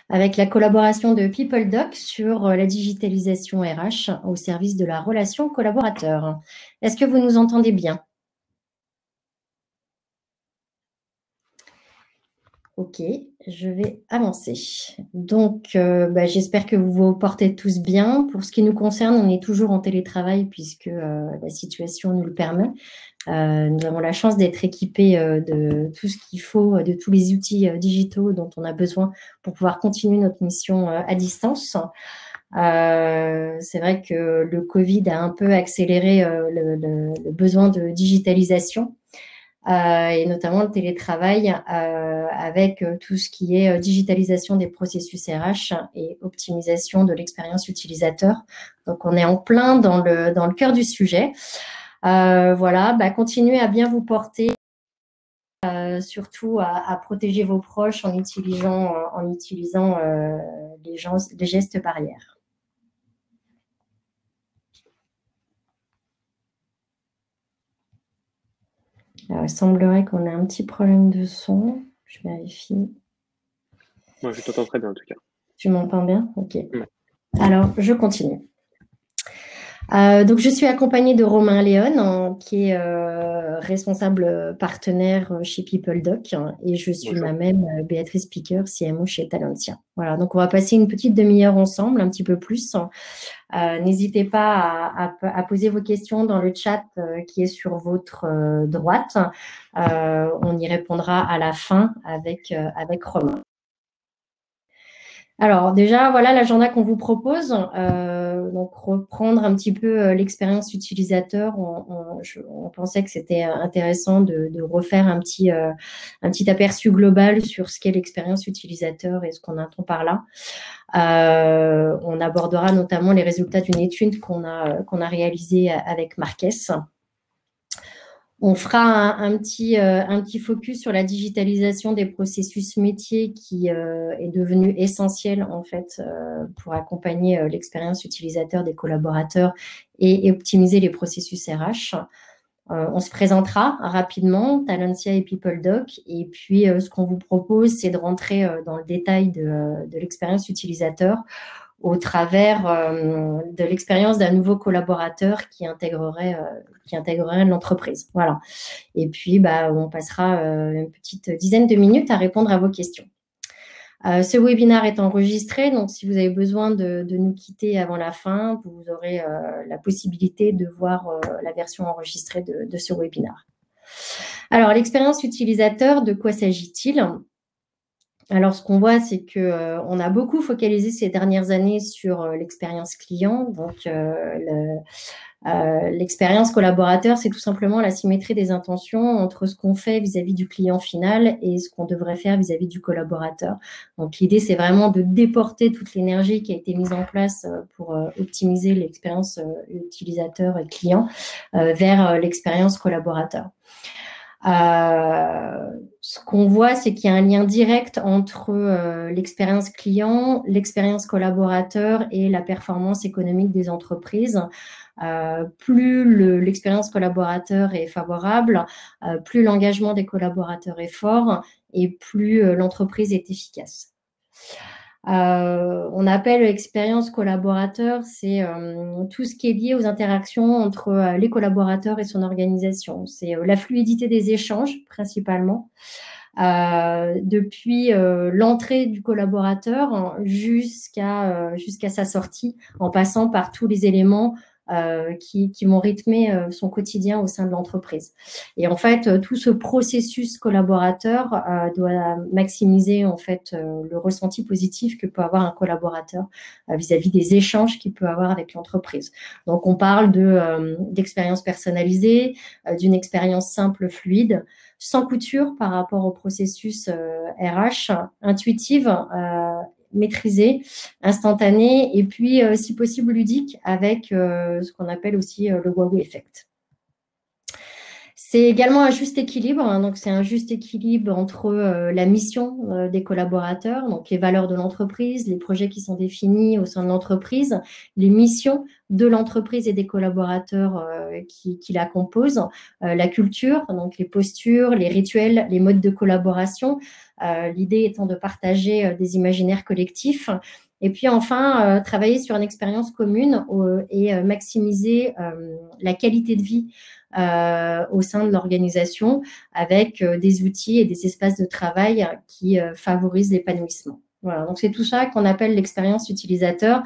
avec la collaboration de PeopleDoc sur la digitalisation RH au service de la relation collaborateur. Est-ce que vous nous entendez bien? Ok, je vais avancer. Donc, j'espère que vous vous portez tous bien. Pour ce qui nous concerne, on est toujours en télétravail puisque la situation nous le permet. Nous avons la chance d'être équipés de tout ce qu'il faut, de tous les outils digitaux dont on a besoin pour pouvoir continuer notre mission à distance. C'est vrai que le Covid a un peu accéléré le besoin de digitalisation. Et notamment le télétravail avec tout ce qui est digitalisation des processus RH et optimisation de l'expérience utilisateur. Donc, on est en plein dans le cœur du sujet. Voilà, continuez à bien vous porter, surtout à protéger vos proches en utilisant les gestes barrières. Alors, il semblerait qu'on ait un petit problème de son. Je vérifie. Moi, je t'entends très bien en tout cas. Tu m'entends bien? Ok. Ouais. Alors, je continue. Donc, je suis accompagnée de Romain Léon, qui est responsable partenaire chez PeopleDoc, et je suis Bonjour. moi-même Béatrice Piqueur, CMO chez Talentia. Voilà, donc on va passer une petite demi-heure ensemble, un petit peu plus. N'hésitez pas à poser vos questions dans le chat qui est sur votre droite. On y répondra à la fin avec Romain. Alors déjà, voilà l'agenda qu'on vous propose. Donc reprendre un petit peu l'expérience utilisateur. On pensait que c'était intéressant de refaire un petit aperçu global sur ce qu'est l'expérience utilisateur et ce qu'on entend par là. On abordera notamment les résultats d'une étude qu'on a réalisée avec Marques. On fera un petit focus sur la digitalisation des processus métiers qui est devenu essentiel en fait pour accompagner l'expérience utilisateur des collaborateurs et optimiser les processus RH. On se présentera rapidement, Talentia et PeopleDoc, et puis ce qu'on vous propose, c'est de rentrer dans le détail de l'expérience utilisateur au travers de l'expérience d'un nouveau collaborateur qui intégrerait l'entreprise. Voilà. Et puis, on passera une petite dizaine de minutes à répondre à vos questions. Ce webinaire est enregistré, donc si vous avez besoin de nous quitter avant la fin, vous aurez la possibilité de voir la version enregistrée de ce webinaire. Alors, l'expérience utilisateur, de quoi s'agit-il ? Alors, ce qu'on voit, c'est qu'on a beaucoup focalisé ces dernières années sur l'expérience client. Donc, l'expérience collaborateur, c'est tout simplement la symétrie des intentions entre ce qu'on fait vis-à-vis du client final et ce qu'on devrait faire vis-à-vis du collaborateur. Donc, l'idée, c'est vraiment de déporter toute l'énergie qui a été mise en place pour optimiser l'expérience utilisateur et client vers l'expérience collaborateur. Ce qu'on voit, c'est qu'il y a un lien direct entre l'expérience client, l'expérience collaborateur et la performance économique des entreprises. Plus l'expérience collaborateur est favorable, plus l'engagement des collaborateurs est fort et plus l'entreprise est efficace. On appelle l'expérience collaborateur, c'est tout ce qui est lié aux interactions entre les collaborateurs et son organisation. C'est la fluidité des échanges, principalement, depuis l'entrée du collaborateur jusqu'à sa sortie, en passant par tous les éléments qui vont rythmer son quotidien au sein de l'entreprise. Et en fait, tout ce processus collaborateur doit maximiser en fait le ressenti positif que peut avoir un collaborateur vis-à-vis des échanges qu'il peut avoir avec l'entreprise. Donc, on parle d'expérience personnalisée, d'une expérience simple, fluide, sans couture par rapport au processus RH, intuitive, maîtrisée, instantanée et puis, si possible, ludique avec ce qu'on appelle aussi le wow effect. C'est également un juste équilibre, hein, donc c'est un juste équilibre entre la mission des collaborateurs, donc les valeurs de l'entreprise, les projets qui sont définis au sein de l'entreprise, les missions de l'entreprise et des collaborateurs qui la composent, la culture, donc les postures, les rituels, les modes de collaboration, l'idée étant de partager des imaginaires collectifs. Et puis enfin, travailler sur une expérience commune et maximiser la qualité de vie au sein de l'organisation avec des outils et des espaces de travail qui favorisent l'épanouissement. Voilà, donc c'est tout ça qu'on appelle l'expérience utilisateur.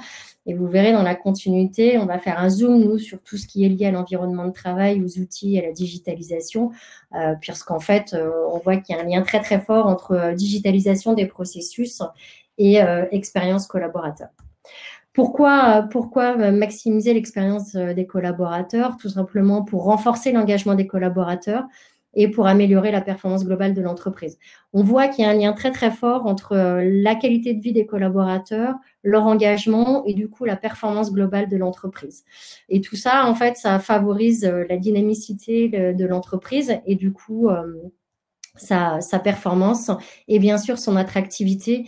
Et vous verrez dans la continuité, on va faire un zoom, nous, sur tout ce qui est lié à l'environnement de travail, aux outils et à la digitalisation, puisqu'en fait, on voit qu'il y a un lien très, très fort entre digitalisation des processus et expérience collaborateur. Pourquoi maximiser l'expérience des collaborateurs? Tout simplement pour renforcer l'engagement des collaborateurs et pour améliorer la performance globale de l'entreprise. On voit qu'il y a un lien très, très fort entre la qualité de vie des collaborateurs, leur engagement et du coup la performance globale de l'entreprise. Et tout ça, en fait, ça favorise la dynamicité de l'entreprise et du coup sa performance et bien sûr son attractivité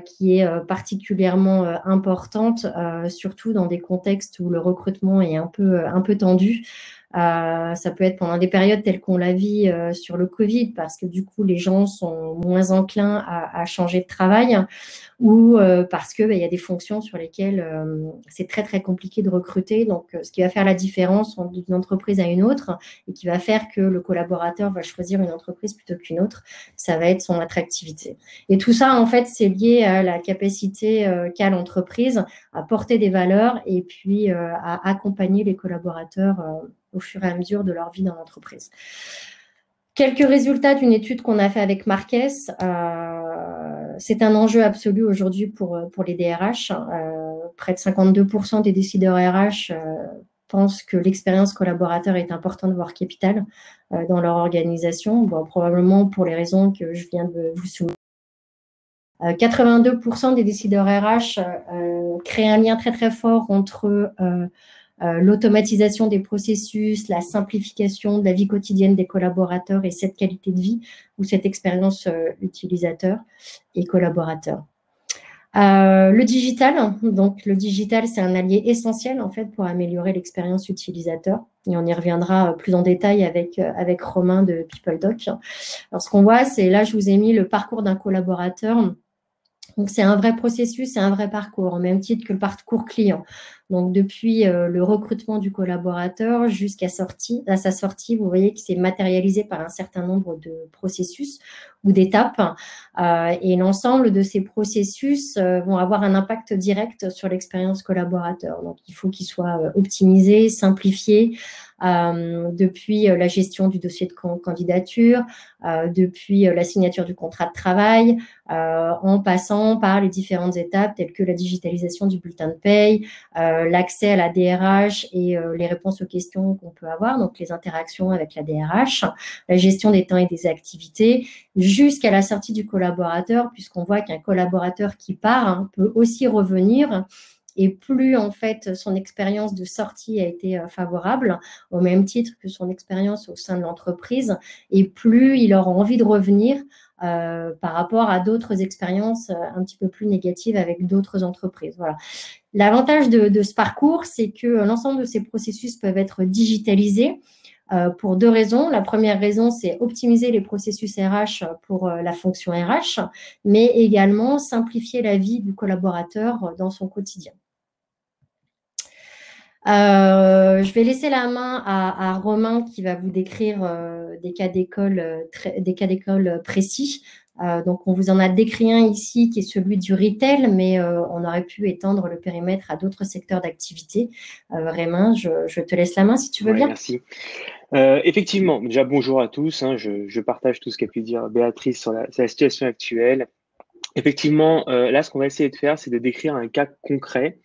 qui est particulièrement importante, surtout dans des contextes où le recrutement est un peu tendu. Ça peut être pendant des périodes telles qu'on la vit sur le Covid, parce que du coup, les gens sont moins enclins à changer de travail ou parce qu'il y a des fonctions sur lesquelles c'est très, très compliqué de recruter. Donc, ce qui va faire la différence d'une entreprise à une autre et qui va faire que le collaborateur va choisir une entreprise plutôt qu'une autre, ça va être son attractivité. Et tout ça, en fait, c'est lié à la capacité qu'a l'entreprise à porter des valeurs et puis à accompagner les collaborateurs au fur et à mesure de leur vie dans l'entreprise. Quelques résultats d'une étude qu'on a fait avec Marques. C'est un enjeu absolu aujourd'hui pour les DRH. Près de 52% des décideurs RH pensent que l'expérience collaborateur est importante, voire capitale, dans leur organisation. Bon, probablement pour les raisons que je viens de vous soumettre. 82% des décideurs RH créent un lien très très fort entre l'automatisation des processus, la simplification de la vie quotidienne des collaborateurs et cette qualité de vie ou cette expérience utilisateur et collaborateur. Le digital, donc le digital, c'est un allié essentiel en fait pour améliorer l'expérience utilisateur. Et on y reviendra plus en détail avec Romain de PeopleDoc. Alors ce qu'on voit, c'est là, je vous ai mis le parcours d'un collaborateur. Donc, c'est un vrai processus, c'est un vrai parcours, au même titre que le parcours client. Donc, depuis le recrutement du collaborateur jusqu'à sa sortie, vous voyez que c'est matérialisé par un certain nombre de processus ou d'étapes. Et l'ensemble de ces processus vont avoir un impact direct sur l'expérience collaborateur. Donc, il faut qu'il soit optimisé, simplifié, depuis la gestion du dossier de candidature, depuis la signature du contrat de travail, en passant par les différentes étapes telles que la digitalisation du bulletin de paye, l'accès à la DRH et les réponses aux questions qu'on peut avoir, donc les interactions avec la DRH, la gestion des temps et des activités, jusqu'à la sortie du collaborateur, puisqu'on voit qu'un collaborateur qui part peut aussi revenir. Et plus, en fait, son expérience de sortie a été favorable, au même titre que son expérience au sein de l'entreprise, et plus il aura envie de revenir par rapport à d'autres expériences un petit peu plus négatives avec d'autres entreprises. Voilà. L'avantage de ce parcours, c'est que l'ensemble de ces processus peuvent être digitalisés pour deux raisons. La première raison, c'est optimiser les processus RH pour la fonction RH, mais également simplifier la vie du collaborateur dans son quotidien. Je vais laisser la main à Romain qui va vous décrire des cas d'école précis. Donc, on vous en a décrit un ici qui est celui du retail, mais on aurait pu étendre le périmètre à d'autres secteurs d'activité. Romain, je te laisse la main si tu veux bien. Merci. Effectivement, déjà bonjour à tous. Je partage tout ce qu'a pu dire Béatrice sur la situation actuelle. Effectivement, là, ce qu'on va essayer de faire, c'est de décrire un cas concret.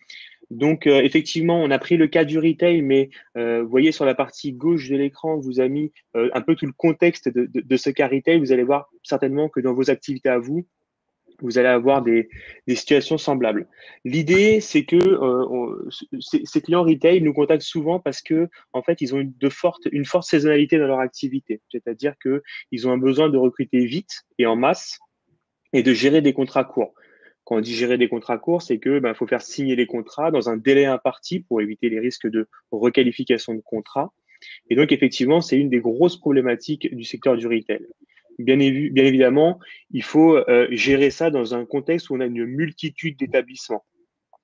Donc, effectivement, on a pris le cas du retail, mais vous voyez sur la partie gauche de l'écran, on vous a mis un peu tout le contexte de ce cas retail. Vous allez voir certainement que dans vos activités à vous, vous allez avoir des situations semblables. L'idée, c'est que ces clients retail nous contactent souvent parce que, en fait, ils ont une forte saisonnalité dans leur activité. C'est-à-dire qu'ils ont un besoin de recruter vite et en masse et de gérer des contrats courts. Quand on dit gérer des contrats courts, c'est que faut faire signer les contrats dans un délai imparti pour éviter les risques de requalification de contrat. Et donc, effectivement, c'est une des grosses problématiques du secteur du retail. Bien évidemment, il faut gérer ça dans un contexte où on a une multitude d'établissements.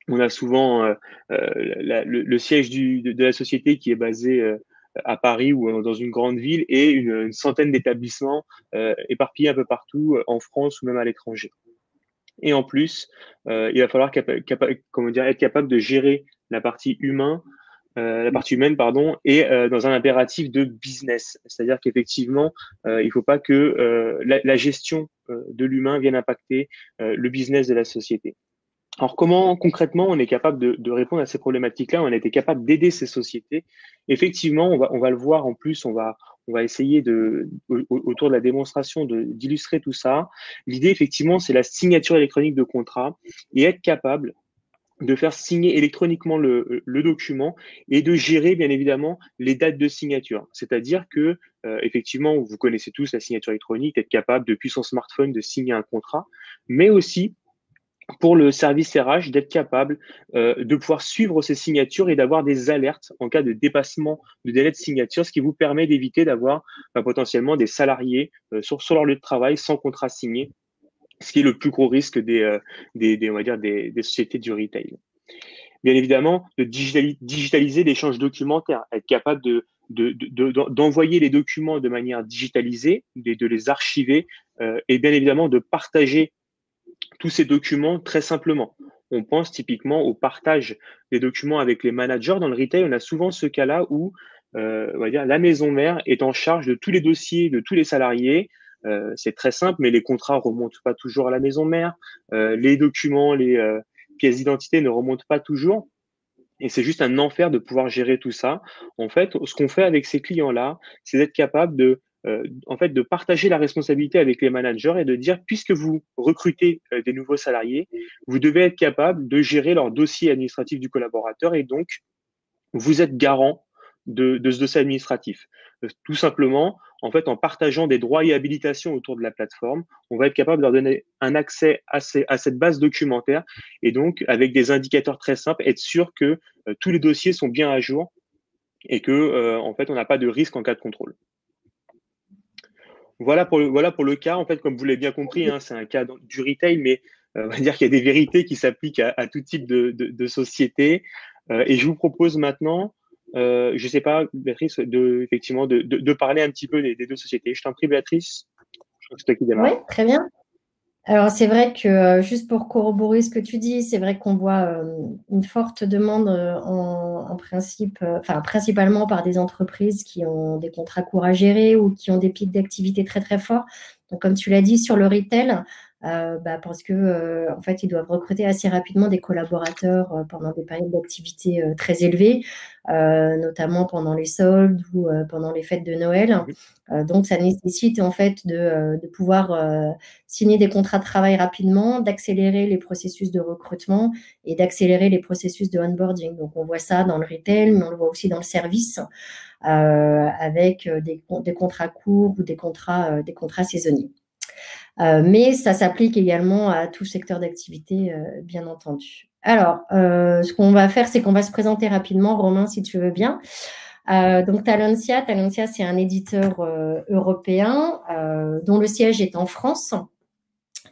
On a souvent le siège de la société qui est basé à Paris ou dans une grande ville et une centaine d'établissements éparpillés un peu partout en France ou même à l'étranger. Et en plus, il va falloir être capable de gérer la partie humaine, pardon, et dans un impératif de business. C'est-à-dire qu'effectivement, il ne faut pas que la gestion de l'humain vienne impacter le business de la société. Alors, comment concrètement on est capable de répondre à ces problématiques-là? On a été capable d'aider ces sociétés. Effectivement, on va le voir en plus, on va essayer autour de la démonstration d'illustrer tout ça. L'idée, effectivement, c'est la signature électronique de contrat et être capable de faire signer électroniquement le document et de gérer bien évidemment les dates de signature. C'est-à-dire que effectivement, vous connaissez tous la signature électronique, être capable depuis son smartphone de signer un contrat, mais aussi pour le service RH d'être capable de pouvoir suivre ces signatures et d'avoir des alertes en cas de dépassement de délai de signature, ce qui vous permet d'éviter d'avoir potentiellement des salariés sur leur lieu de travail sans contrat signé, ce qui est le plus gros risque on va dire des sociétés du retail. Bien évidemment, de digitaliser l'échange documentaire, être capable d'envoyer les documents de manière digitalisée, de les archiver et bien évidemment de partager tous ces documents très simplement. On pense typiquement au partage des documents avec les managers. Dans le retail, on a souvent ce cas-là où on va dire, la maison mère est en charge de tous les dossiers de tous les salariés. C'est très simple, mais les contrats ne remontent pas toujours à la maison mère. Les documents, les pièces d'identité ne remontent pas toujours. Et c'est juste un enfer de pouvoir gérer tout ça. En fait, ce qu'on fait avec ces clients-là, c'est d'être capable en fait, de partager la responsabilité avec les managers et de dire, puisque vous recrutez des nouveaux salariés, vous devez être capable de gérer leur dossier administratif du collaborateur et donc vous êtes garant de ce dossier administratif. Tout simplement, en fait, en partageant des droits et habilitations autour de la plateforme, on va être capable de leur donner un accès à cette base documentaire et donc, avec des indicateurs très simples, être sûr que tous les dossiers sont bien à jour et que, en fait, on n'a pas de risque en cas de contrôle. Voilà pour le cas. En fait, comme vous l'avez bien compris, hein, c'est un cas du retail, mais on va dire qu'il y a des vérités qui s'appliquent à tout type de société. Et je vous propose maintenant, je ne sais pas, Béatrice, effectivement, de parler un petit peu des deux sociétés. Je t'en prie, Béatrice. Je crois que c'est toi qui démarre. Oui, très bien. Alors, c'est vrai que, juste pour corroborer ce que tu dis, c'est vrai qu'on voit une forte demande en principe, principalement par des entreprises qui ont des contrats courts à gérer ou qui ont des pics d'activité très, très forts. Donc, comme tu l'as dit, sur le retail, parce que en fait, ils doivent recruter assez rapidement des collaborateurs pendant des périodes d'activité très élevées, notamment pendant les soldes ou pendant les fêtes de Noël. Donc, ça nécessite en fait de pouvoir signer des contrats de travail rapidement, d'accélérer les processus de recrutement et d'accélérer les processus de onboarding. Donc, on voit ça dans le retail, mais on le voit aussi dans le service avec des contrats courts ou des contrats saisonniers. Mais ça s'applique également à tout secteur d'activité, bien entendu. Alors, ce qu'on va faire, c'est qu'on va se présenter rapidement. Romain, si tu veux bien. Donc, Talentia, c'est un éditeur européen dont le siège est en France,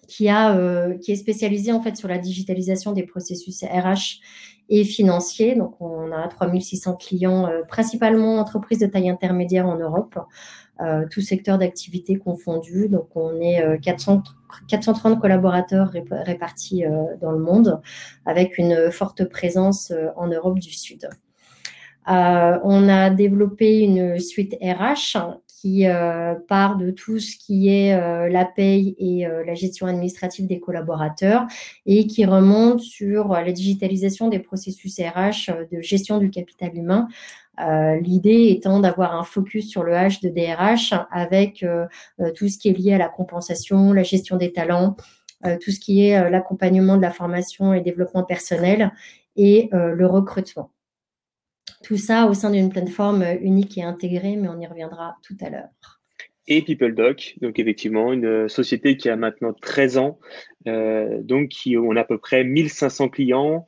qui est spécialisé en fait sur la digitalisation des processus RH et financiers. Donc, on a 3600 clients, principalement entreprises de taille intermédiaire en Europe, tout secteur d'activité confondu. Donc, on est 430 collaborateurs répartis dans le monde, avec une forte présence en Europe du Sud. On a développé une suite RH qui part de tout ce qui est la paye et la gestion administrative des collaborateurs et qui remonte sur la digitalisation des processus RH de gestion du capital humain. L'idée étant d'avoir un focus sur le H de DRH avec tout ce qui est lié à la compensation, la gestion des talents, tout ce qui est l'accompagnement de la formation et développement personnel et le recrutement. Tout ça au sein d'une plateforme unique et intégrée, mais on y reviendra tout à l'heure. Et PeopleDoc, donc effectivement une société qui a maintenant 13 ans, donc on a à peu près 1500 clients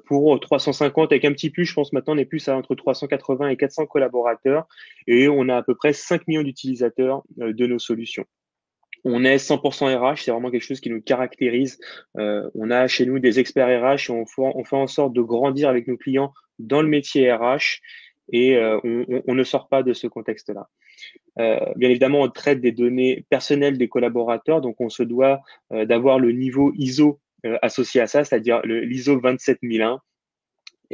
pour 350 avec un petit plus, je pense maintenant on est plus à entre 380 et 400 collaborateurs et on a à peu près 5 millions d'utilisateurs de nos solutions. On est 100% RH, c'est vraiment quelque chose qui nous caractérise. On a chez nous des experts RH et on fait en sorte de grandir avec nos clients dans le métier RH et on ne sort pas de ce contexte-là. Bien évidemment, on traite des données personnelles des collaborateurs, donc on se doit d'avoir le niveau ISO associé à ça, c'est-à-dire l'ISO 27001.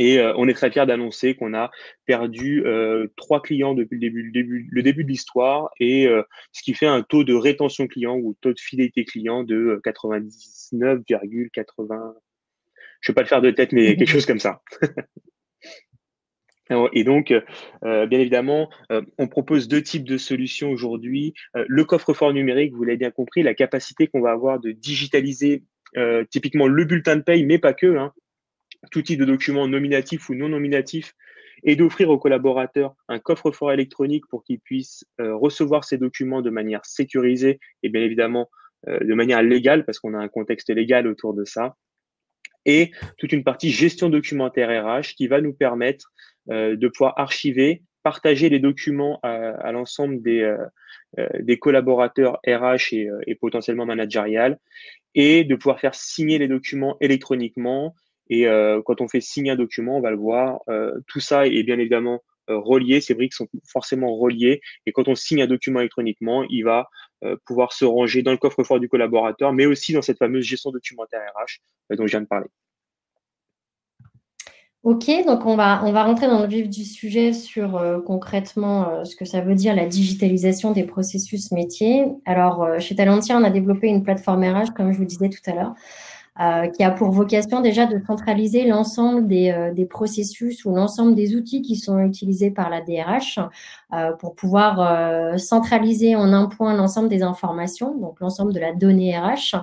Et on est très fiers d'annoncer qu'on a perdu 3 clients depuis le début de l'histoire, et ce qui fait un taux de rétention client ou taux de fidélité client de 99,80. Je ne vais pas le faire de tête, mais quelque chose comme ça. Et donc, bien évidemment, on propose 2 types de solutions aujourd'hui. Le coffre-fort numérique, vous l'avez bien compris, la capacité qu'on va avoir de digitaliser typiquement le bulletin de paye, mais pas que, hein, tout type de documents nominatifs ou non nominatifs, et d'offrir aux collaborateurs un coffre-fort électronique pour qu'ils puissent recevoir ces documents de manière sécurisée et bien évidemment de manière légale, parce qu'on a un contexte légal autour de ça. Et toute une partie gestion documentaire RH qui va nous permettre de pouvoir archiver, partager les documents à l'ensemble des collaborateurs RH et potentiellement managérial, et de pouvoir faire signer les documents électroniquement. Et quand on fait signer un document, on va le voir, tout ça est bien évidemment relié, ces briques sont forcément reliées, et quand on signe un document électroniquement, il va pouvoir se ranger dans le coffre-fort du collaborateur, mais aussi dans cette fameuse gestion documentaire RH dont je viens de parler. Ok, donc on va rentrer dans le vif du sujet sur concrètement ce que ça veut dire la digitalisation des processus métiers. Alors, chez Talentia, on a développé une plateforme RH, comme je vous disais tout à l'heure, qui a pour vocation déjà de centraliser l'ensemble des processus ou l'ensemble des outils qui sont utilisés par la DRH pour pouvoir centraliser en un point l'ensemble des informations, donc l'ensemble de la donnée RH,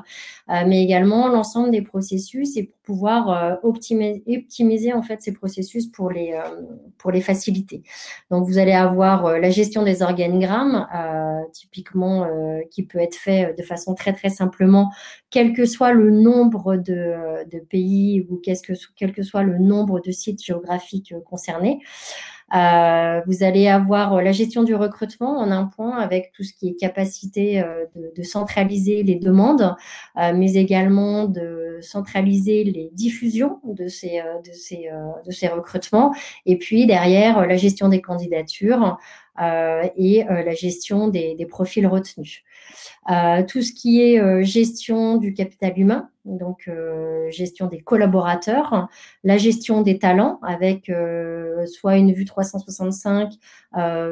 mais également l'ensemble des processus, et pour pouvoir optimiser en fait ces processus pour les faciliter. Donc, vous allez avoir la gestion des organigrammes, typiquement qui peut être fait de façon très, très simplement, quel que soit le nombre de pays ou quel que soit le nombre de sites géographiques concernés. Vous allez avoir la gestion du recrutement en un point avec tout ce qui est capacité de centraliser les demandes, mais également de centraliser les diffusions de ces recrutements. Et puis derrière, la gestion des candidatures et la gestion des profils retenus. Tout ce qui est gestion du capital humain, donc gestion des collaborateurs, la gestion des talents avec soit une vue 365,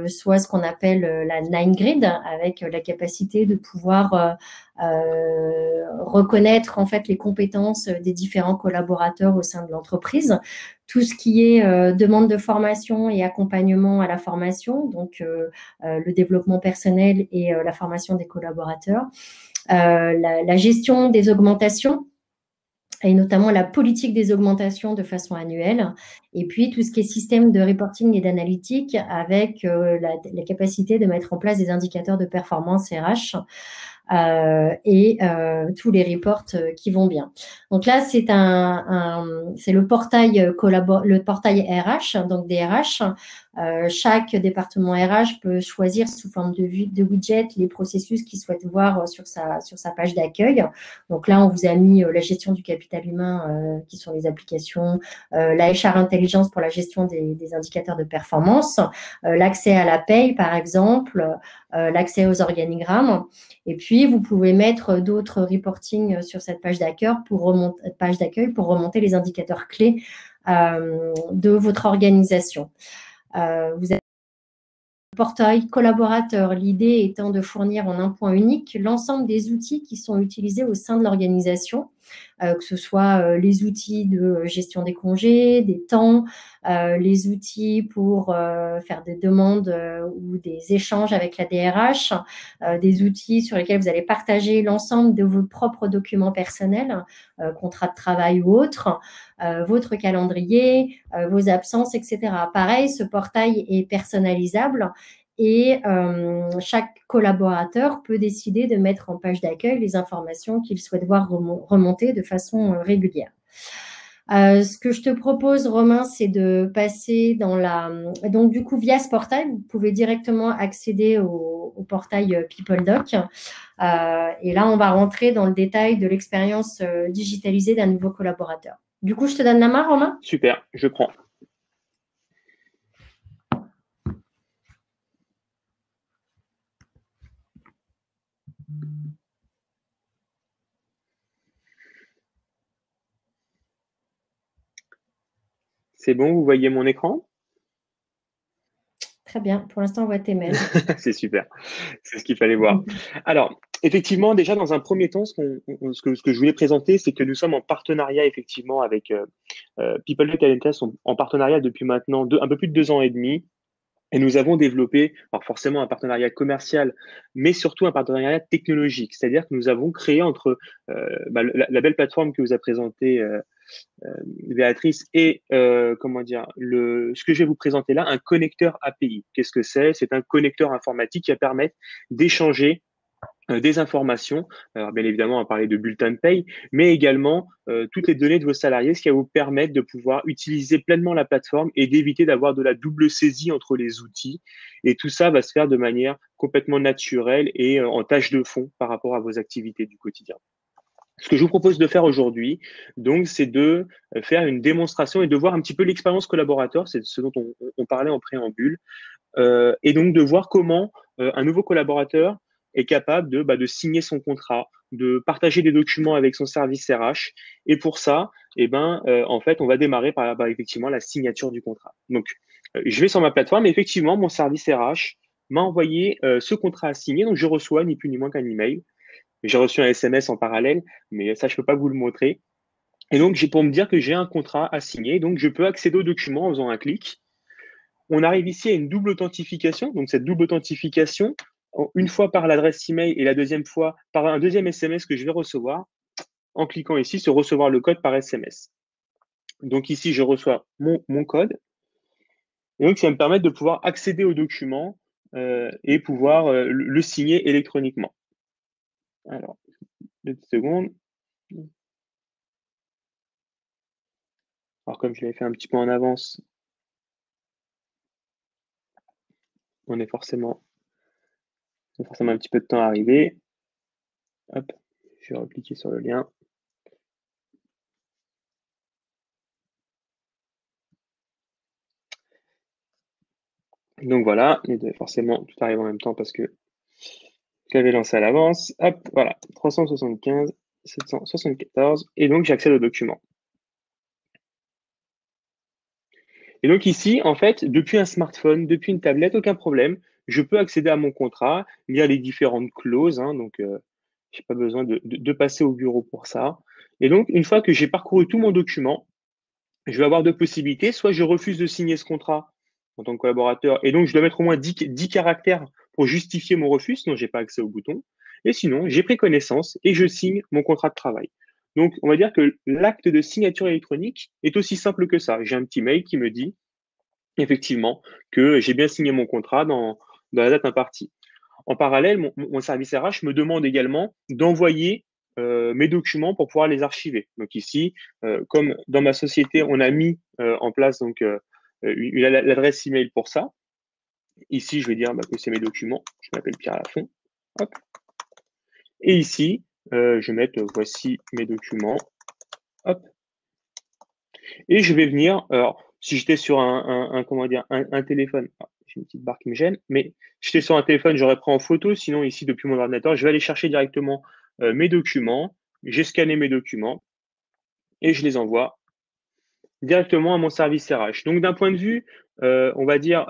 soit ce qu'on appelle la 9Grid, avec la capacité de pouvoir reconnaître en fait les compétences des différents collaborateurs au sein de l'entreprise. Tout ce qui est demande de formation et accompagnement à la formation, donc le développement personnel et la formation des collaborateurs. La gestion des augmentations, et notamment la politique des augmentations de façon annuelle, et puis tout ce qui est système de reporting et d'analytique avec la capacité de mettre en place des indicateurs de performance RH et tous les reports qui vont bien. Donc là, c'est le portail RH, donc des RH. Chaque département RH peut choisir sous forme de widget les processus qu'il souhaite voir sur sa page d'accueil. Donc là, on vous a mis la gestion du capital humain, qui sont les applications, la HR Intelligence pour la gestion des indicateurs de performance, l'accès à la paye, par exemple, l'accès aux organigrammes. Et puis, vous pouvez mettre d'autres reporting sur cette page d'accueil pour remonter les indicateurs clés de votre organisation. Vous avez le portail collaborateur, l'idée étant de fournir en un point unique l'ensemble des outils qui sont utilisés au sein de l'organisation que ce soit les outils de gestion des congés, des temps, les outils pour faire des demandes ou des échanges avec la DRH, des outils sur lesquels vous allez partager l'ensemble de vos propres documents personnels, contrat de travail ou autre, votre calendrier, vos absences, etc. Pareil, ce portail est personnalisable et chaque collaborateur peut décider de mettre en page d'accueil les informations qu'il souhaite voir remonter de façon régulière. Ce que je te propose, Romain, c'est de passer dans la… Donc, du coup, via ce portail, vous pouvez directement accéder au portail PeopleDoc. Et là, on va rentrer dans le détail de l'expérience digitalisée d'un nouveau collaborateur. Du coup, je te donne la main, Romain. Super, je prends. C'est bon, vous voyez mon écran? Très bien. Pour l'instant, on voit tes mails. C'est super. C'est ce qu'il fallait voir. Alors, effectivement, déjà, dans un premier temps, ce que je voulais présenter, c'est que nous sommes en partenariat, effectivement, avec PeopleDoc Alenta, sont en partenariat depuis maintenant un peu plus de 2 ans et demi. Et nous avons développé, alors forcément, un partenariat commercial, mais surtout un partenariat technologique. C'est-à-dire que nous avons créé entre la belle plateforme que vous a présentée Béatrice et comment dire, ce que je vais vous présenter là, un connecteur API. Qu'est-ce que c'est? C'est un connecteur informatique qui va permettre d'échanger des informations, alors bien évidemment on va parler de bulletin de paye, mais également toutes les données de vos salariés, ce qui va vous permettre de pouvoir utiliser pleinement la plateforme et d'éviter d'avoir de la double saisie entre les outils. Et tout ça va se faire de manière complètement naturelle et en tâche de fond par rapport à vos activités du quotidien. Ce que je vous propose de faire aujourd'hui, donc, c'est de faire une démonstration et de voir un petit peu l'expérience collaborateur, c'est ce dont on parlait en préambule, et donc de voir comment un nouveau collaborateur est capable de signer son contrat, de partager des documents avec son service RH. Et pour ça, en fait, on va démarrer par effectivement la signature du contrat. Donc, je vais sur ma plateforme et effectivement, mon service RH m'a envoyé ce contrat à signer. Donc, je reçois ni plus ni moins qu'un email. J'ai reçu un SMS en parallèle, mais ça, je ne peux pas vous le montrer. Et donc, j'ai pour me dire que j'ai un contrat à signer. Donc, je peux accéder au document en faisant un clic. On arrive ici à une double authentification. Donc, cette double authentification, une fois par l'adresse email et la deuxième fois par un deuxième SMS que je vais recevoir en cliquant ici sur recevoir le code par SMS. Donc, ici, je reçois mon code. Et donc, ça va me permettre de pouvoir accéder au document et pouvoir le signer électroniquement. Alors, 2 secondes. Alors, comme je l'avais fait un petit peu en avance, on est forcément un petit peu de temps à arriver. Hop, je vais repliquer sur le lien. Donc voilà, il devait forcément tout arrive en même temps parce que je l'avais lancé à l'avance. Hop, voilà, 375, 774. Et donc, j'accède au document. Et donc ici, en fait, depuis un smartphone, depuis une tablette, aucun problème. Je peux accéder à mon contrat, lire les différentes clauses. Donc, je n'ai pas besoin de passer au bureau pour ça. Et donc, une fois que j'ai parcouru tout mon document, je vais avoir deux possibilités. Soit je refuse de signer ce contrat en tant que collaborateur, et donc je dois mettre au moins 10 caractères pour justifier mon refus, sinon je n'ai pas accès au bouton. Et sinon, j'ai pris connaissance et je signe mon contrat de travail. Donc, on va dire que l'acte de signature électronique est aussi simple que ça. J'ai un petit mail qui me dit effectivement que j'ai bien signé mon contrat dans la date impartie. En parallèle, mon service RH me demande également d'envoyer mes documents pour pouvoir les archiver. Donc ici, comme dans ma société, on a mis en place donc l'adresse email pour ça. Ici, je vais dire que c'est mes documents. Je m'appelle Pierre Lafont. Hop. Et ici, je vais mettre voici mes documents. Hop. Et je vais venir. Alors, si j'étais sur un téléphone, j'ai une petite barre qui me gêne, mais si j'étais sur un téléphone, j'aurais pris en photo. Sinon, ici, depuis mon ordinateur, je vais aller chercher directement mes documents. J'ai scanné mes documents et je les envoie directement à mon service RH. Donc, d'un point de vue, on va dire,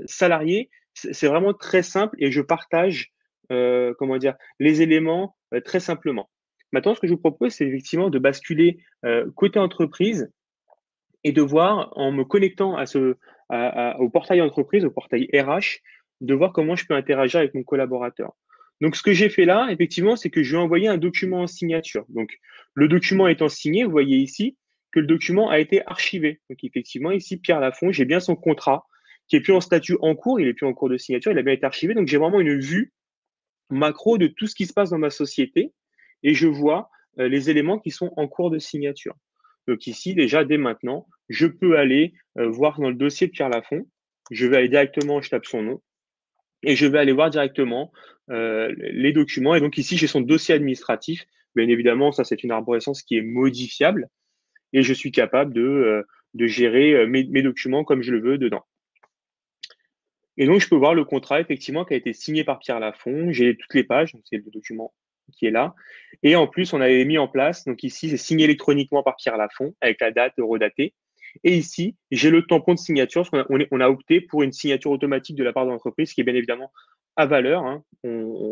salarié, c'est vraiment très simple et je partage, les éléments très simplement. Maintenant, ce que je vous propose, c'est effectivement de basculer côté entreprise et de voir, en me connectant au portail entreprise, au portail RH, de voir comment je peux interagir avec mon collaborateur. Donc, ce que j'ai fait là, effectivement, c'est que je lui ai envoyé un document en signature. Donc, le document étant signé, vous voyez ici que le document a été archivé. Donc, effectivement, ici, Pierre Lafont, j'ai bien son contrat qui est plus en statut en cours, il est plus en cours de signature, il a bien été archivé. Donc, j'ai vraiment une vue macro de tout ce qui se passe dans ma société et je vois les éléments qui sont en cours de signature. Donc ici, déjà, dès maintenant, je peux aller voir dans le dossier de Pierre Lafont. Je vais aller directement, je tape son nom et je vais aller voir directement les documents. Et donc ici, j'ai son dossier administratif. Bien évidemment, ça, c'est une arborescence qui est modifiable et je suis capable de gérer mes documents comme je le veux dedans. Et donc, je peux voir le contrat, effectivement, qui a été signé par Pierre Lafont. J'ai toutes les pages, donc c'est le document qui est là. Et en plus, on avait mis en place, donc ici, c'est signé électroniquement par Pierre Lafont, avec la date redatée. Et ici, j'ai le tampon de signature, parce qu'on a opté pour une signature automatique de la part de l'entreprise, qui est bien évidemment à valeur. Hein.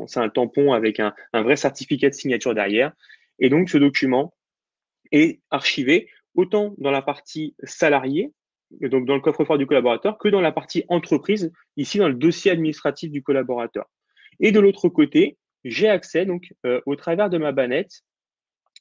C'est un tampon avec un vrai certificat de signature derrière. Et donc, ce document est archivé autant dans la partie salarié, donc dans le coffre-fort du collaborateur, que dans la partie entreprise, ici dans le dossier administratif du collaborateur. Et de l'autre côté, j'ai accès donc au travers de ma bannette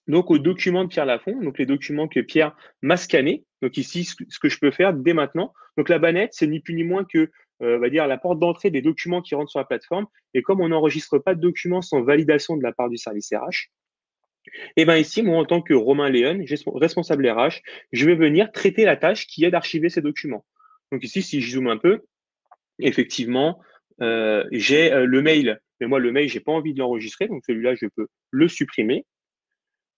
donc aux documents de Pierre Lafont, donc les documents que Pierre m'a scannés. Donc ici, ce que je peux faire dès maintenant. Donc la bannette, c'est ni plus ni moins que on va dire la porte d'entrée des documents qui rentrent sur la plateforme. Et comme on n'enregistre pas de documents sans validation de la part du service RH, et bien ici, moi, en tant que Romain Léon, responsable RH, je vais venir traiter la tâche qui est d'archiver ces documents. Donc ici, si je zoome un peu, effectivement, j'ai le mail. Mais moi, le mail, j'ai pas envie de l'enregistrer, donc celui-là, je peux le supprimer.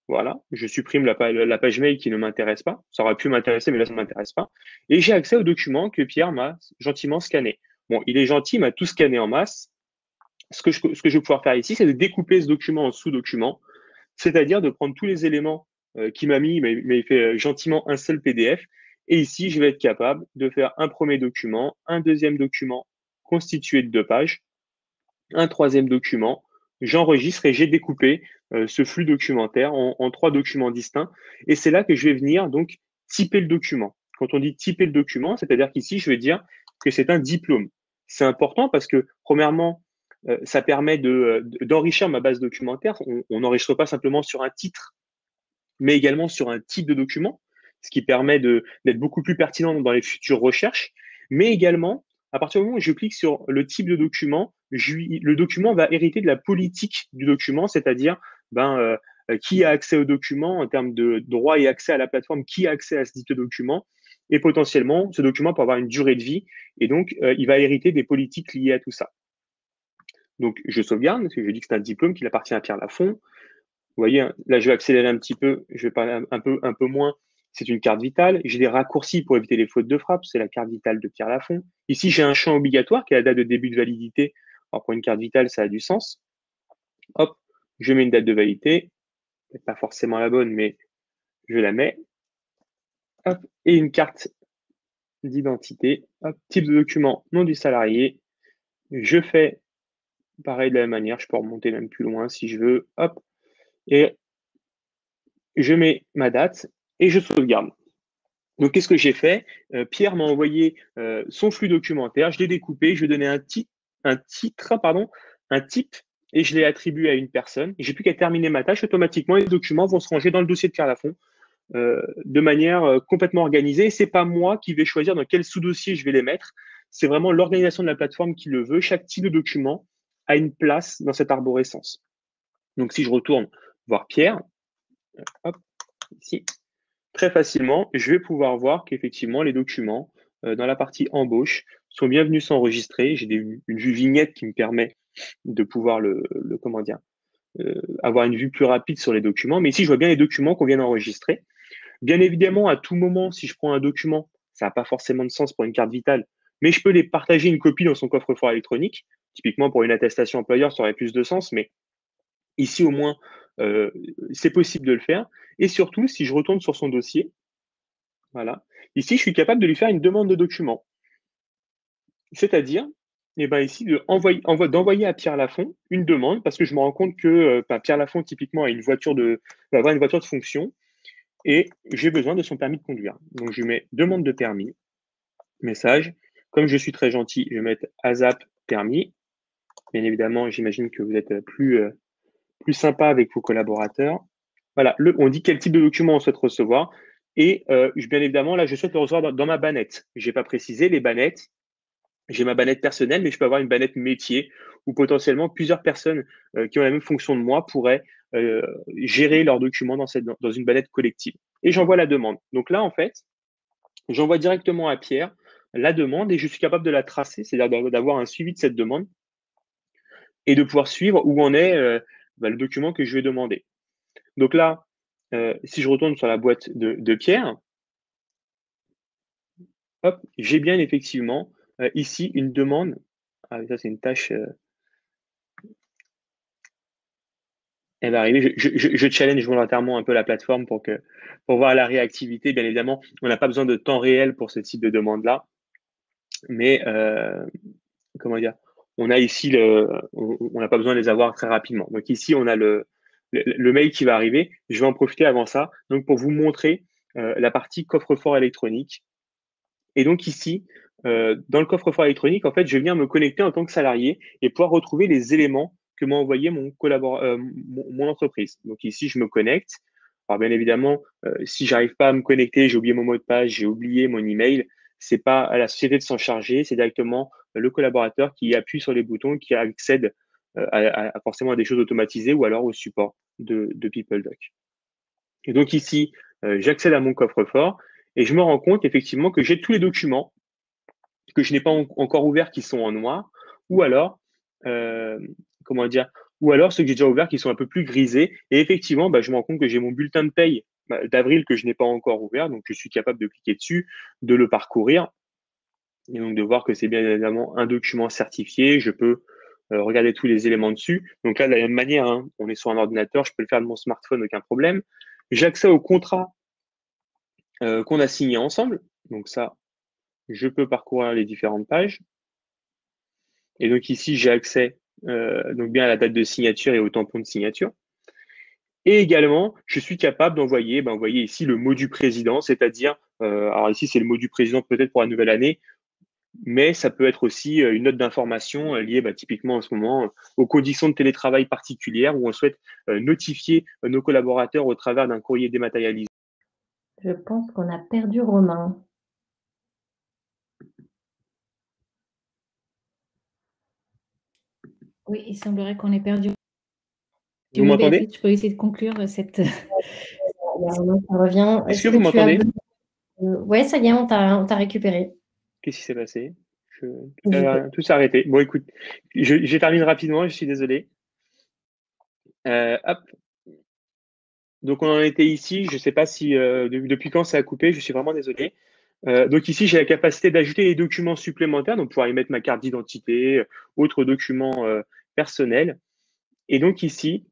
Voilà, je supprime la page mail qui ne m'intéresse pas. Ça aurait pu m'intéresser, mais là, ça ne m'intéresse pas. Et j'ai accès au document que Pierre m'a gentiment scanné. Bon, il est gentil, il m'a tout scanné en masse. Ce que je vais pouvoir faire ici, c'est de découper ce document en sous-documents, c'est-à-dire de prendre tous les éléments qu'il m'a mis, mais il fait gentiment un seul PDF. Et ici, je vais être capable de faire un premier document, un deuxième document constitué de 2 pages, un troisième document. J'enregistre et j'ai découpé ce flux documentaire en 3 documents distincts. Et c'est là que je vais venir donc typer le document. Quand on dit typer le document, c'est-à-dire qu'ici, je vais dire que c'est un diplôme. C'est important parce que, premièrement, ça permet d'enrichir ma base documentaire. On n'enregistre pas simplement sur un titre, mais également sur un type de document, ce qui permet d'être beaucoup plus pertinent dans les futures recherches. Mais également, à partir du moment où je clique sur le type de document, le document va hériter de la politique du document, c'est-à-dire qui a accès au document en termes de droit et accès à la plateforme, qui a accès à ce type de document. Et potentiellement, ce document peut avoir une durée de vie et donc il va hériter des politiques liées à tout ça. Donc, je sauvegarde, parce que je dis que c'est un diplôme qui appartient à Pierre Lafont. Vous voyez, là, je vais accélérer un petit peu, je vais parler un peu moins. C'est une carte vitale. J'ai des raccourcis pour éviter les fautes de frappe. C'est la carte vitale de Pierre Lafont. Ici, j'ai un champ obligatoire qui est la date de début de validité. Alors, pour une carte vitale, ça a du sens. Hop, je mets une date de validité. C'est pas forcément la bonne, mais je la mets. Hop, et une carte d'identité. Hop, type de document, nom du salarié. Je fais pareil de la même manière. Je peux remonter même plus loin si je veux. Hop, et je mets ma date et je sauvegarde. Donc, qu'est-ce que j'ai fait? Pierre m'a envoyé son flux documentaire, je l'ai découpé, je lui ai donné un titre, pardon, un type, et je l'ai attribué à une personne. J'ai plus qu'à terminer ma tâche, automatiquement, les documents vont se ranger dans le dossier de Pierre Lafont de manière complètement organisée. C'est pas moi qui vais choisir dans quel sous-dossier je vais les mettre. C'est vraiment l'organisation de la plateforme qui le veut. Chaque type de document a une place dans cette arborescence. Donc, si je retourne voir Pierre, hop, ici, très facilement, je vais pouvoir voir qu'effectivement, les documents dans la partie embauche sont bien venus s'enregistrer. J'ai une vue vignette qui me permet de pouvoir comment dire, avoir une vue plus rapide sur les documents. Mais ici, je vois bien les documents qu'on vient d'enregistrer. Bien évidemment, à tout moment, si je prends un document, ça n'a pas forcément de sens pour une carte vitale, mais je peux les partager une copie dans son coffre-fort électronique. Typiquement, pour une attestation employeur, ça aurait plus de sens, mais ici, au moins, c'est possible de le faire. Et surtout, si je retourne sur son dossier, voilà. Ici, je suis capable de lui faire une demande de document. C'est-à-dire et ben ici d'envoyer à Pierre Lafont une demande parce que je me rends compte que Pierre Lafont typiquement va avoir une voiture de fonction et j'ai besoin de son permis de conduire. Donc je mets demande de permis, message. Comme je suis très gentil, je vais mettre ASAP permis. Bien évidemment, j'imagine que vous êtes plus sympa avec vos collaborateurs. Voilà, on dit quel type de document on souhaite recevoir. Et bien évidemment, là, je souhaite le recevoir dans ma bannette. Je n'ai pas précisé les bannettes. J'ai ma bannette personnelle, mais je peux avoir une bannette métier où potentiellement plusieurs personnes qui ont la même fonction de moi pourraient gérer leurs documents dans une bannette collective. Et j'envoie la demande. Donc là, en fait, j'envoie directement à Pierre la demande et je suis capable de la tracer, c'est-à-dire d'avoir un suivi de cette demande et de pouvoir suivre où en est le document que je vais demander. Donc là, si je retourne sur la boîte de Pierre, hop, j'ai bien effectivement ici une demande. Ah, ça, c'est une tâche. Elle va arriver. Je challenge volontairement un peu la plateforme pour voir la réactivité. Bien évidemment, on n'a pas besoin de temps réel pour ce type de demande-là. Mais comment dire, on a ici on n'a pas besoin de les avoir très rapidement. Donc ici, on a le mail qui va arriver. Je vais en profiter avant ça, donc pour vous montrer la partie coffre-fort électronique. Et donc ici, dans le coffre-fort électronique, en fait, je viens me connecter en tant que salarié et pouvoir retrouver les éléments que m'a envoyé mon entreprise. Donc ici, je me connecte. Alors bien évidemment, si j'arrive pas à me connecter, j'ai oublié mon mot de passe, j'ai oublié mon email, c'est pas à la société de s'en charger, c'est directement le collaborateur qui appuie sur les boutons, qui accède forcément à des choses automatisées ou alors au support de PeopleDoc. Et donc ici, j'accède à mon coffre-fort et je me rends compte effectivement que j'ai tous les documents que je n'ai pas encore ouverts qui sont en noir, ou alors, euh, comment dire, ou alors ceux que j'ai déjà ouverts qui sont un peu plus grisés. Et effectivement, je me rends compte que j'ai mon bulletin de paye d'avril que je n'ai pas encore ouvert, donc je suis capable de cliquer dessus, de le parcourir, et donc de voir que c'est bien évidemment un document certifié. Je peux regarder tous les éléments dessus. Donc là, de la même manière, hein, on est sur un ordinateur, je peux le faire de mon smartphone, aucun problème. J'ai accès au contrat qu'on a signé ensemble. Donc ça, je peux parcourir les différentes pages. Et donc ici, j'ai accès donc bien à la date de signature et au tampon de signature. Et également, je suis capable d'envoyer, envoyer ici le mot du président, c'est-à-dire, alors ici c'est le mot du président peut-être pour la nouvelle année, mais ça peut être aussi une note d'information liée typiquement en ce moment aux conditions de télétravail particulières où on souhaite notifier nos collaborateurs au travers d'un courrier dématérialisé. Je pense qu'on a perdu Romain. Oui, il semblerait qu'on ait perdu. Vous m'entendez? Béatrice, je peux essayer de conclure cette. Romain qui revient. Est-ce Est-ce que que vous tu as m'entendez? besoin Ouais, ça y est, on t'a récupéré. Qu'est-ce qui s'est passé? Je peux- Tout s'est arrêté. Bon, écoute, je termine rapidement, je suis désolé. Hop. Donc, on en était ici. Je ne sais pas si depuis quand ça a coupé. Je suis vraiment désolé. Donc ici, j'ai la capacité d'ajouter des documents supplémentaires, donc pouvoir y mettre ma carte d'identité, autres documents personnels. Et donc ici,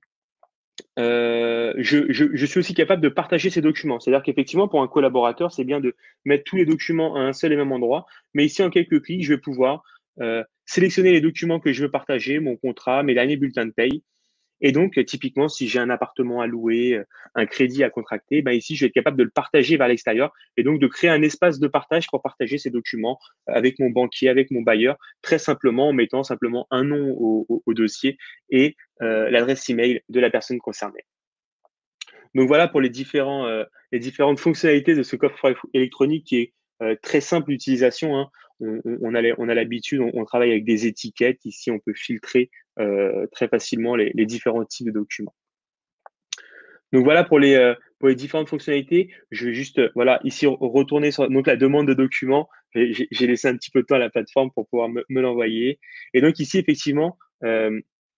je suis aussi capable de partager ces documents. C'est-à-dire qu'effectivement, pour un collaborateur, c'est bien de mettre tous les documents à un seul et même endroit. Mais ici, en quelques clics, je vais pouvoir sélectionner les documents que je veux partager, mon contrat, mes derniers bulletins de paye. Et donc, typiquement, si j'ai un appartement à louer, un crédit à contracter, ici, je vais être capable de le partager vers l'extérieur et donc de créer un espace de partage pour partager ces documents avec mon banquier, avec mon bailleur, très simplement en mettant simplement un nom au dossier et l'adresse email de la personne concernée. Donc voilà pour les différentes fonctionnalités de ce coffre électronique qui est très simple d'utilisation, hein. On a l'habitude, on travaille avec des étiquettes. Ici, on peut filtrer très facilement les différents types de documents. Donc voilà pour les différentes fonctionnalités. Je vais juste voilà ici retourner sur donc la demande de documents. J'ai laissé un petit peu de temps à la plateforme pour pouvoir me l'envoyer. Et donc ici effectivement,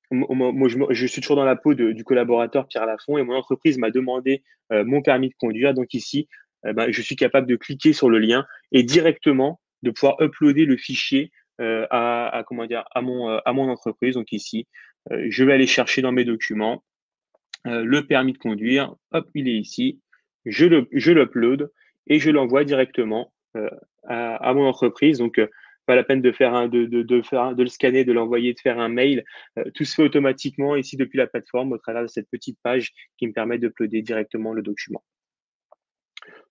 moi je suis toujours dans la peau du collaborateur Pierre Lafont et mon entreprise m'a demandé mon permis de conduire. Donc ici, je suis capable de cliquer sur le lien et directement de pouvoir uploader le fichier comment dire à mon entreprise. Donc ici, je vais aller chercher dans mes documents le permis de conduire, hop, il est ici, je l'upload et je l'envoie directement à mon entreprise. Donc, pas la peine de faire de le scanner, de l'envoyer, de faire un mail. Tout se fait automatiquement ici depuis la plateforme au travers de cette petite page qui me permet d'uploader directement le document.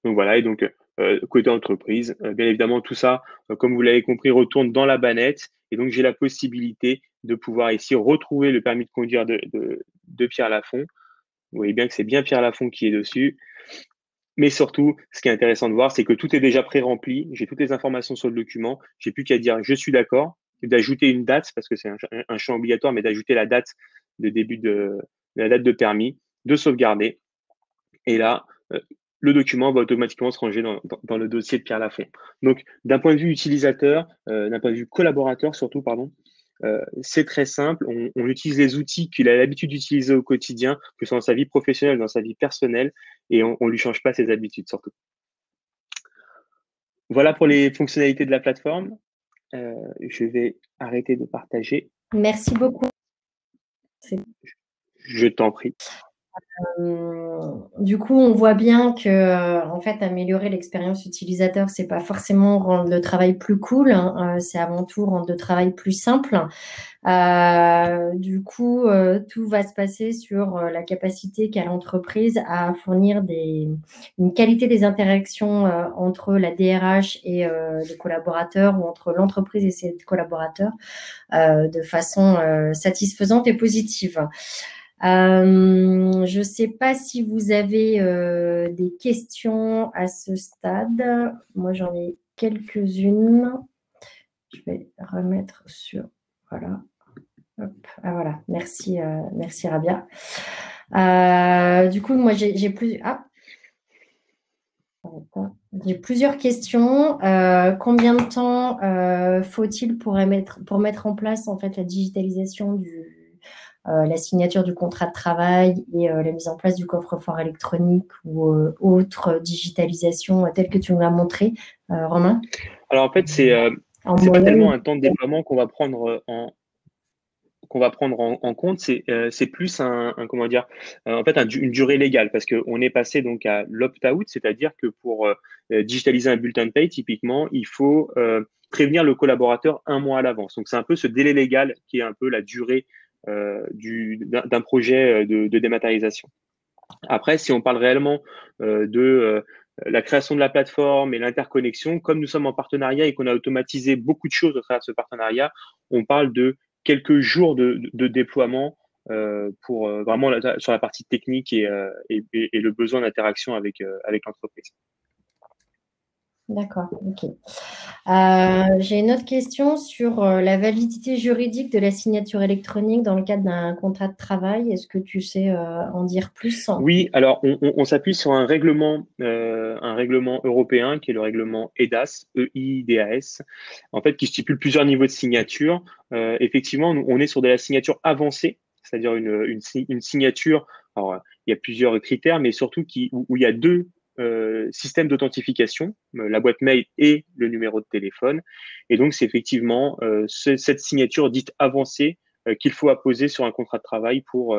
Donc voilà, et donc côté entreprise, bien évidemment, tout ça, comme vous l'avez compris, retourne dans la bannette. Et donc, j'ai la possibilité de pouvoir ici retrouver le permis de conduire de Pierre Lafont. Vous voyez bien que c'est bien Pierre Lafont qui est dessus. Mais surtout, ce qui est intéressant de voir, c'est que tout est déjà pré-rempli. J'ai toutes les informations sur le document. J'ai plus qu'à dire je suis d'accord, d'ajouter une date, parce que c'est un champ obligatoire, mais d'ajouter la date de début de la date de permis, de sauvegarder. Et là, le document va automatiquement se ranger dans le dossier de Pierre Lafont. Donc, d'un point de vue utilisateur, d'un point de vue collaborateur surtout, pardon, c'est très simple. On utilise les outils qu'il a l'habitude d'utiliser au quotidien, que ce soit dans sa vie professionnelle, dans sa vie personnelle, et on ne lui change pas ses habitudes surtout. Voilà pour les fonctionnalités de la plateforme. Je vais arrêter de partager. Merci beaucoup. Je t'en prie. Du coup, on voit bien que, en fait, améliorer l'expérience utilisateur, c'est pas forcément rendre le travail plus cool, hein, c'est avant tout rendre le travail plus simple. Du coup, tout va se passer sur la capacité qu'a l'entreprise à fournir une qualité des interactions entre la DRH et les collaborateurs, ou entre l'entreprise et ses collaborateurs, de façon satisfaisante et positive. Je ne sais pas si vous avez des questions à ce stade. Moi, j'en ai quelques-unes. Je vais remettre sur… Voilà. Hop. Ah, voilà. Merci, merci Rabia. Du coup, moi, j'ai plusieurs questions. Combien de temps faut-il pour mettre en place en fait la digitalisation la signature du contrat de travail et la mise en place du coffre-fort électronique ou autre digitalisation telle que tu nous l'as montré, Romain? Alors en fait, c'est pas tellement un temps de déploiement qu'on va prendre en compte, c'est plus comment dire, en fait une durée légale, parce qu'on est passé donc à l'opt-out, c'est-à-dire que pour digitaliser un bulletin de paye, typiquement, il faut prévenir le collaborateur un mois à l'avance. Donc c'est un peu ce délai légal qui est un peu la durée d'un projet de dématérialisation. Après, si on parle réellement de la création de la plateforme et l'interconnexion, comme nous sommes en partenariat et qu'on a automatisé beaucoup de choses au travers de ce partenariat, on parle de quelques jours de déploiement pour vraiment sur la partie technique et le besoin d'interaction avec l'entreprise. D'accord, ok. J'ai une autre question sur la validité juridique de la signature électronique dans le cadre d'un contrat de travail. Est-ce que tu sais en dire plus? Oui, alors on s'appuie sur un règlement européen qui est le règlement EIDAS, EIDAS, en fait, qui stipule plusieurs niveaux de signature. Effectivement, on est sur de la signature avancée, c'est-à-dire une signature. Alors, il y a plusieurs critères, mais surtout où il y a deux systèmes d'authentification, la boîte mail et le numéro de téléphone. Et donc, c'est effectivement cette signature dite avancée qu'il faut apposer sur un contrat de travail pour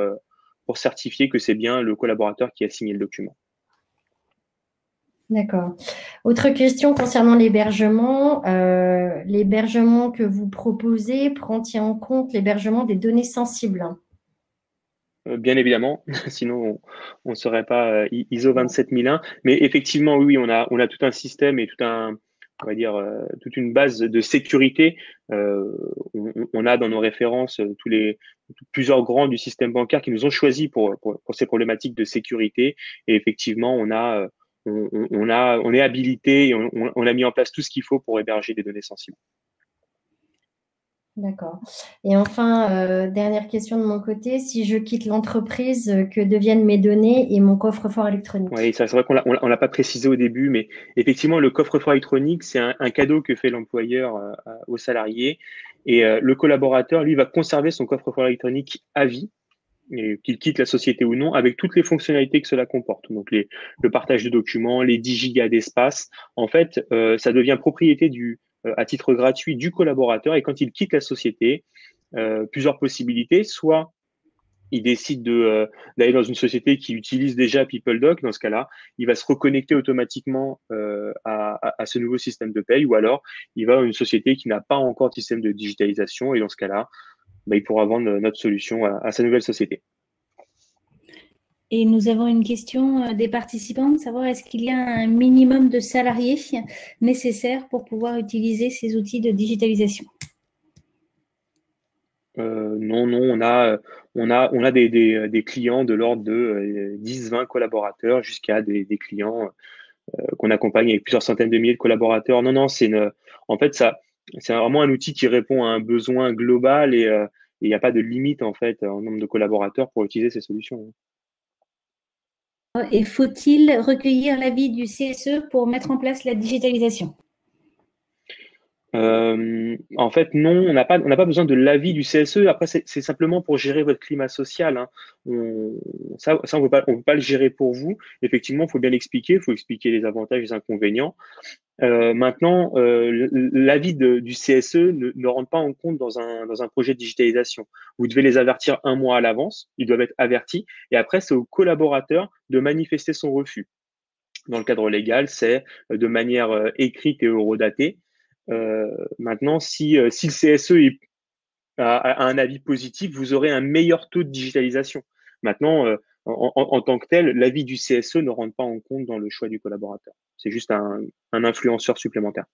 certifier que c'est bien le collaborateur qui a signé le document. D'accord. Autre question concernant l'hébergement. L'hébergement que vous proposez prend-il en compte l'hébergement des données sensibles? Bien évidemment, sinon on ne serait pas ISO 27001. Mais effectivement, oui, on a tout un système et on va dire, toute une base de sécurité. On a dans nos références plusieurs grands du système bancaire qui nous ont choisis pour ces problématiques de sécurité. Et effectivement, on est habilité et on a mis en place tout ce qu'il faut pour héberger des données sensibles. D'accord. Et enfin, dernière question de mon côté, si je quitte l'entreprise, que deviennent mes données et mon coffre-fort électronique? Oui, c'est vrai qu'on ne l'a pas précisé au début, mais effectivement, le coffre-fort électronique, c'est un cadeau que fait l'employeur aux salariés. Et le collaborateur, lui, va conserver son coffre-fort électronique à vie, qu'il quitte la société ou non, avec toutes les fonctionnalités que cela comporte. Donc, le partage de documents, les 10 gigas d'espace. En fait, ça devient propriété à titre gratuit du collaborateur. Et quand il quitte la société, plusieurs possibilités, soit il décide d'aller dans une société qui utilise déjà PeopleDoc, dans ce cas-là, il va se reconnecter automatiquement à ce nouveau système de paye, ou alors il va dans une société qui n'a pas encore de système de digitalisation, et dans ce cas-là, bah, il pourra vendre notre solution à sa nouvelle société. Et nous avons une question des participants, de savoir est-ce qu'il y a un minimum de salariés nécessaire pour pouvoir utiliser ces outils de digitalisation? Non, on a des clients de l'ordre de 10-20 collaborateurs jusqu'à des clients qu'on accompagne avec plusieurs centaines de milliers de collaborateurs. Non, en fait, c'est vraiment un outil qui répond à un besoin global et il n'y a pas de limite en fait en nombre de collaborateurs pour utiliser ces solutions. Et faut-il recueillir l'avis du CSE pour mettre en place la digitalisation? En fait, non, on n'a pas besoin de l'avis du CSE. Après, c'est simplement pour gérer votre climat social, hein. Ça, on ne peut pas le gérer pour vous. Effectivement, il faut bien l'expliquer. Il faut expliquer les avantages et les inconvénients. Maintenant, l'avis du CSE ne rentre pas en compte dans un projet de digitalisation. Vous devez les avertir un mois à l'avance. Ils doivent être avertis. Et après, c'est au collaborateur de manifester son refus. Dans le cadre légal, c'est de manière écrite et horodatée. Maintenant, si le CSE a un avis positif, vous aurez un meilleur taux de digitalisation. Maintenant, en tant que tel, l'avis du CSE ne rentre pas en compte dans le choix du collaborateur. C'est juste un influenceur supplémentaire.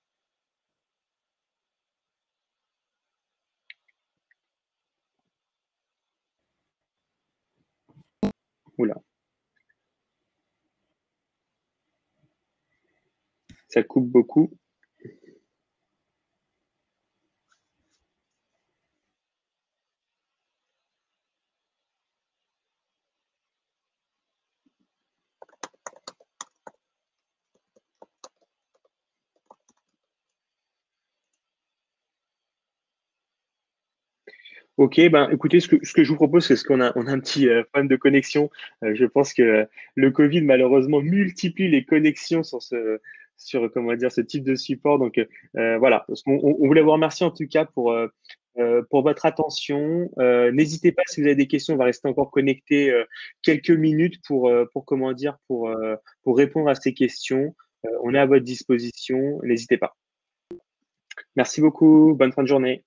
Oula. Ça coupe beaucoup. Ok, ben écoutez, ce que je vous propose, c'est qu'on a un petit problème de connexion. Je pense que le Covid, malheureusement, multiplie les connexions sur comment dire, ce type de support. Donc voilà, on voulait vous remercier en tout cas pour votre attention. N'hésitez pas, si vous avez des questions, on va rester encore connecté quelques minutes pour comment dire, pour répondre à ces questions. On est à votre disposition, n'hésitez pas. Merci beaucoup, bonne fin de journée.